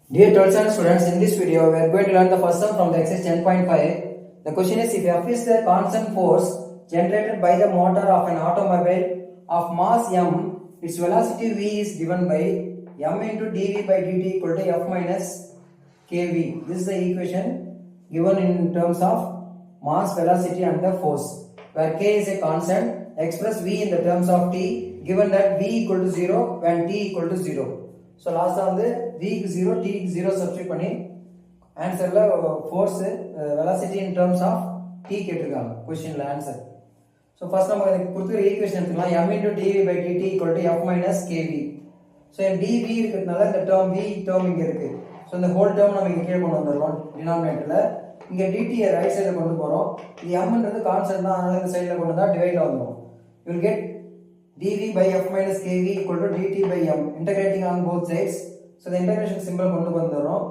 Dear 12th standard students, in this video we are going to learn the first sum from the exercise 10.5. The question is, if F is the constant force generated by the motor of an automobile of mass m, its velocity v is given by m into dv by dt equal to f minus kv. This is the equation given in terms of mass, velocity and the force, where k is a constant. Express v in the terms of t, given that v equal to 0 when t equal to 0. So last on the v க்கு 0 t க்கு 0 substitute பண்ணி ஆன்சர்ல force velocity in terms of t கேட்டிருக்காங்க क्वेश्चनல answer. So first நம்ம இதுக்கு கொடுத்திருக்கிற equation எடுத்துக்கலாம். m into dv by dt equal to f minus kv. So dv இருக்கிறதுனால இந்த term v term இங்க இருக்கு. So இந்த whole term நம்ம இங்க கீழ கொண்டு வந்துறோம் டினாமினேட்டர்ல. இங்க dt ரைட் சைடுல கொண்டு போறோம். இது m ன்றது கான்ஸ்டன்ட் தான், அதனால இந்த சைடுல கொண்டு வந்தா டிவைட் ஆகும். You will get dv by f minus kv equal to dt by m, integrating on both sides. So the integration symbol கொண்டு வந்துறோம்.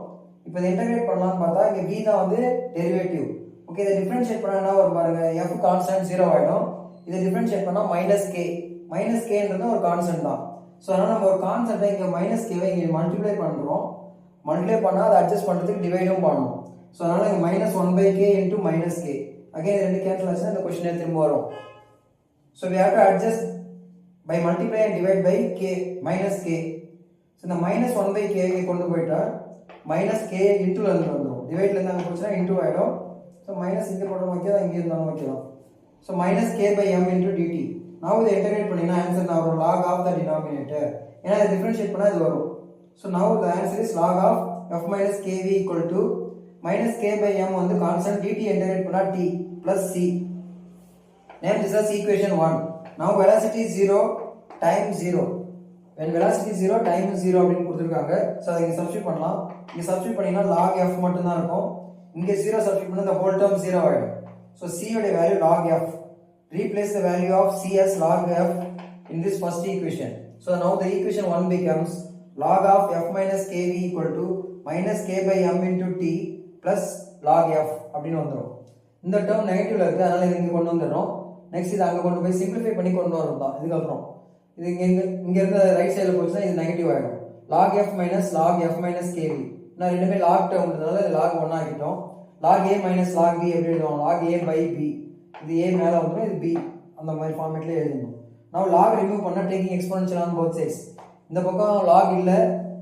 இப்போ இத இன்டகிரேட் பண்ணலாம்னு பார்த்தா இங்க v தான் வந்து டெரிவேட்டிவ். ஓகே, இத டிஃபரன்ஷியேட் பண்ணா என்ன வரும் பாருங்க, f கான்ஸ்டன்ட் 0 ஆயிடும். இத டிஃபரன்ஷியேட் பண்ணா -k ன்றது ஒரு கான்ஸ்டன்ட் தான். சோ அதனால நம்ம ஒரு கான்ஸ்டன்ட்டை இங்க -k வை இங்க மல்டிப்ளை பண்றோம். மல்டிப்ளை பண்ணா அதை அட்ஜஸ்ட் பண்றதுக்கு டிவைடும் பண்ணனும். சோ அதனால இங்க -1/k into -k. அகைன் ரெண்டு கேன்சல் ஆச்சுனா இந்த क्वेश्चन திரும்ப வரும். So we have to adjust by multiply and divide by k minus k. So இந்த -1/k க்கு கொண்டு போய்ட்டா -k into ல இருந்து வந்துரும். டிவைட் ல இருந்து போச்சுனா into ஆயிடும். So மைனஸ் இங்க போடுறோம், ஓகேவா, இங்க இருந்தாலும் ஓகேவா. So -k by m into dt. now இத இன்டகிரேட் பண்ணினா ஆன்சர் நான் வரும் log of the denominator. ஏனா இத டிஃபரன்ஷியேட் பண்ணா இது வரும். So now the answer is log of f minus kv equal to -k by m வந்து கான்ஸ்டன்ட், dt இன்டகிரேட் பண்ணா t plus c. Name this as equation 1. Now velocity is 0, time 0. When velocity is 0, time is 0 அப்படினு கொடுத்திருக்காங்க. So அதை இங்க substitute பண்ணலாம். இங்க substitute பண்ணினா log f மட்டும் தான் இருக்கும். இங்க 0 சப்ஸ்டிட்யூட் பண்ணா the whole term 0 ஆயிடும். So c உடைய value log f. Replace the value of c as log f in this first equation. So now the equation 1 becomes log of f minus kv equal to -k by m into t plus log f அப்படினு வந்துரும். இந்த term நெகட்டிவ்ல இருக்கு, அதனால இத இங்க கொண்டு வந்துறோம். Next இத அங்க கொண்டு போய் சிம்பிளிஃபை பண்ணி கொண்டு வரணும் தான். இதுக்கு அப்புறம் இது இங்க இருக்க ரைட் சைடுல போச்சுனா இது நெகட்டிவ் ஆயிடும். log f minus log f minus kv. நான் ரெண்டுமே log டேர்ம்ன்றதால இது log 1 ஆக்கிட்டோம். log a minus log b எப்படி எழுதுவோம், log a by b. இது a மேல வந்துரும், இது b, அந்த மாதிரி ஃபார்மட்ல எழுதணும். now log ரிமூவ் பண்ணா taking exponential on both sides. இந்த பக்கம் log இல்ல,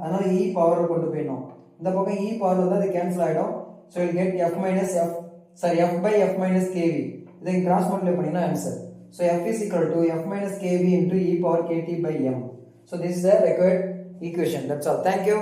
அதனால e பவர் கொண்டு போய்னோம். இந்த பக்கம் e பவர் வந்தா இது கேன்சல் ஆயிடும். so you will get f by f minus kv. இதை கிராஸ் மல்டிப்ளை பண்ணினா answer. So f is equal to f minus kv into e power kt by m. So this is the required equation. That's all. Thank you.